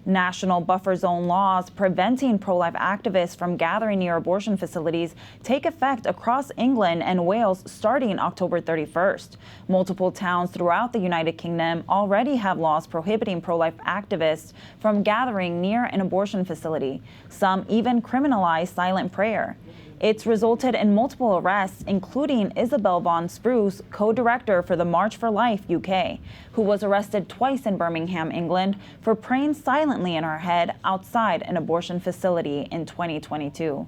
National buffer zone laws preventing pro-life activists from gathering near abortion facilities take effect across England and Wales starting October 31st. Multiple towns throughout the United Kingdom already have laws prohibiting pro-life activists from gathering near an abortion facility. Some even criminalize silent prayer. It's resulted in multiple arrests, including Isabel Vaughan Spruce, co-director for the March for Life UK, who was arrested twice in Birmingham, England, for praying silently in her head outside an abortion facility in 2022.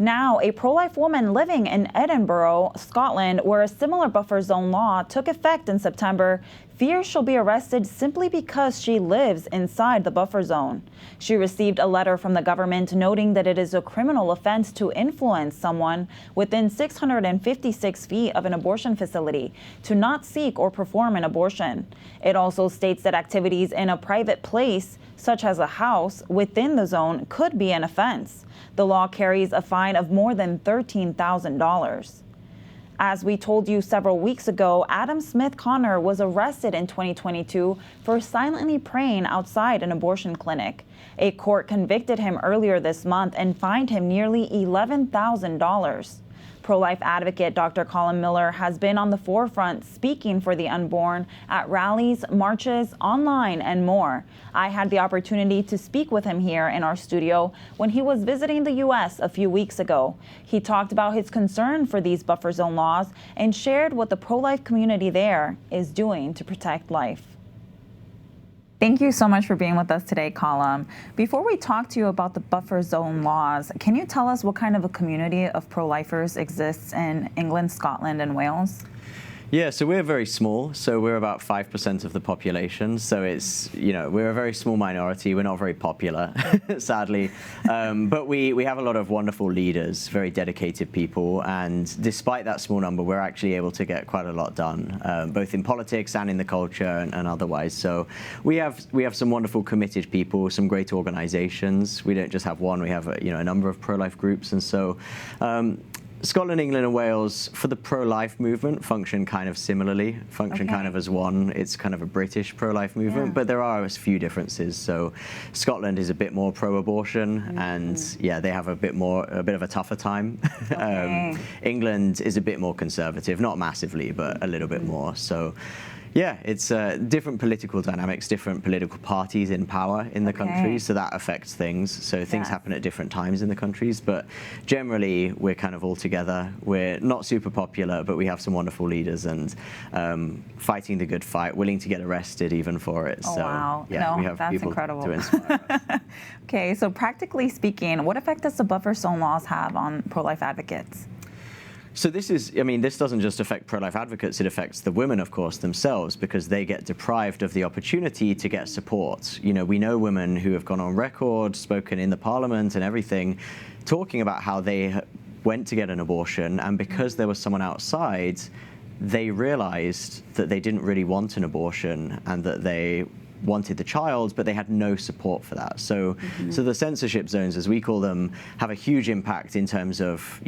Now, a pro-life woman living in Edinburgh, Scotland, where a similar buffer zone law took effect in September, fears she'll be arrested simply because she lives inside the buffer zone. She received a letter from the government noting that it is a criminal offense to influence someone within 656 feet of an abortion facility to not seek or perform an abortion. It also states that activities in a private place, such as a house within the zone, could be an offense. The law carries a fine of more than $13,000. As we told you several weeks ago, Adam Smith Connor was arrested in 2022 for silently praying outside an abortion clinic. A court convicted him earlier this month and fined him nearly $11,000. Pro-life advocate Dr. Calum Miller has been on the forefront speaking for the unborn at rallies, marches, online, and more. I had the opportunity to speak with him here in our studio when he was visiting the U.S. a few weeks ago. He talked about his concern for these buffer zone laws and shared what the pro-life community there is doing to protect life. Thank you so much for being with us today, Calum. Before we talk to you about the buffer zone laws, can you tell us what kind of a community of pro-lifers exists in England, Scotland, and Wales? Yeah, so we're very small. So we're about 5% of the population. So it's, we're a very small minority. We're not very popular, sadly. But we have a lot of wonderful leaders, very dedicated people. And despite that small number, we're actually able to get quite a lot done, both in politics and in the culture and otherwise. So we have some wonderful committed people, some great organizations. We don't just have one, we have a number of pro-life groups. And so Scotland, England, and Wales, for the pro-life movement, function kind of similarly, kind of as one. It's kind of a British pro-life movement, but there are a few differences. So Scotland is a bit more pro-abortion, and they have a bit of a tougher time. England is a bit more conservative, not massively, but a little bit more. So yeah, it's different political dynamics, different political parties in power in the country, so that affects things. So things happen at different times in the countries, but generally we're kind of all together. We're not super popular, but we have some wonderful leaders and fighting the good fight, willing to get arrested even for it. Oh, so wow. We have that's people incredible. To inspire us. Okay, so practically speaking, what effect does the buffer zone laws have on pro-life advocates? So this doesn't just affect pro-life advocates, it affects the women, of course, themselves, because they get deprived of the opportunity to get support. We know women who have gone on record, spoken in the parliament and everything, talking about how they went to get an abortion, and because there was someone outside, they realized that they didn't really want an abortion and that they wanted the child, but they had no support for that. So the censorship zones, as we call them, have a huge impact in terms of,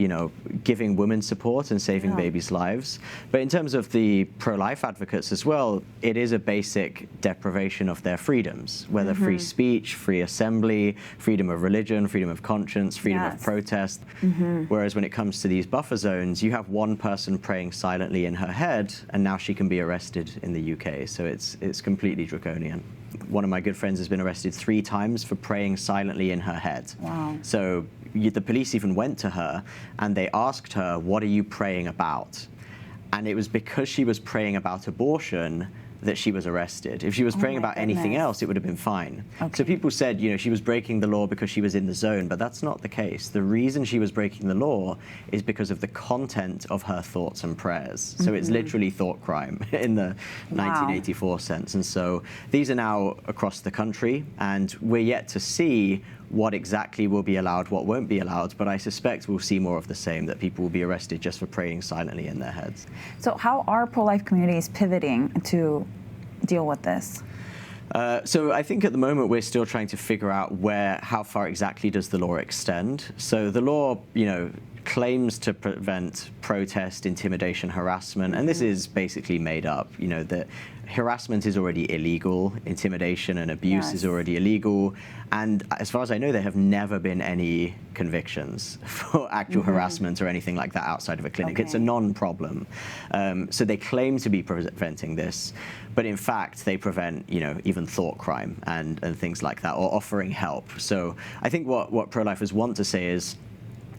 giving women support and saving babies' lives. But in terms of the pro-life advocates as well, it is a basic deprivation of their freedoms, whether free speech, free assembly, freedom of religion, freedom of conscience, freedom of protest. Whereas when it comes to these buffer zones, you have one person praying silently in her head, and now she can be arrested in the UK. So it's completely draconian. One of my good friends has been arrested 3 times for praying silently in her head. Wow. So the police even went to her and they asked her, "What are you praying about?" And it was because she was praying about abortion that she was arrested. If she was praying about anything else, it would have been fine. So people said, she was breaking the law because she was in the zone, but that's not the case. The reason she was breaking the law is because of the content of her thoughts and prayers. So it's literally thought crime in the 1984 sense. And so these are now across the country, and we're yet to see what exactly will be allowed, what won't be allowed, but I suspect we'll see more of the same, that people will be arrested just for praying silently in their heads. So how are pro-life communities pivoting to deal with this? So I think at the moment we're still trying to figure out how far exactly does the law extend. So the law, claims to prevent protest, intimidation, harassment, and this is basically made up. You know, that harassment is already illegal, intimidation and abuse is already illegal, and as far as I know, there have never been any convictions for actual harassment or anything like that outside of a clinic. It's a non-problem. So they claim to be preventing this, but in fact, they prevent, you know, even thought crime and things like that, or offering help. So I think what pro-lifers want to say is,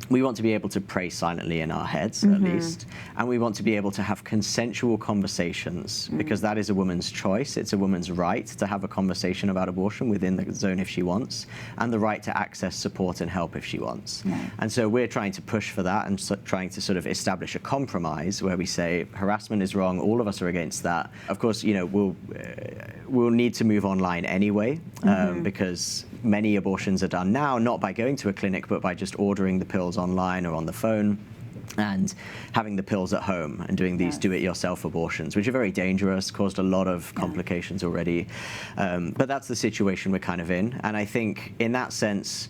we want to be able to pray silently in our heads, at least, and we want to be able to have consensual conversations, because that is a woman's choice. It's a woman's right to have a conversation about abortion within the zone if she wants, and the right to access support and help if she wants. And so we're trying to push for that and trying to sort of establish a compromise where we say harassment is wrong, all of us are against that. Of course, you know, we'll need to move online anyway, because many abortions are done now not by going to a clinic, but by just ordering the pills online or on the phone and having the pills at home and doing these do-it-yourself abortions, which are very dangerous, caused a lot of complications already. But that's the situation we're kind of in. And I think in that sense,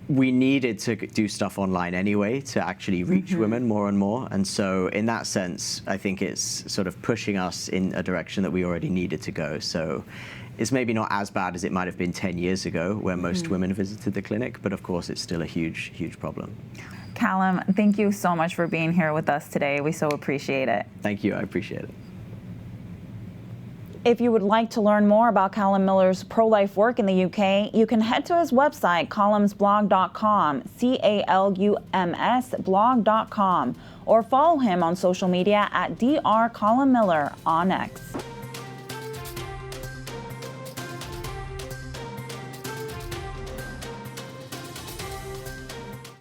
we needed to do stuff online anyway to actually reach women more and more. And so in that sense, I think it's sort of pushing us in a direction that we already needed to go. So it's maybe not as bad as it might have been 10 years ago, where most women visited the clinic, but of course it's still a huge, huge problem. Calum, thank you so much for being here with us today. We so appreciate it. Thank you, I appreciate it. If you would like to learn more about Calum Miller's pro-life work in the UK, you can head to his website, calumsblog.com, calumsblog.com, or follow him on social media at Dr. Calum Miller on X.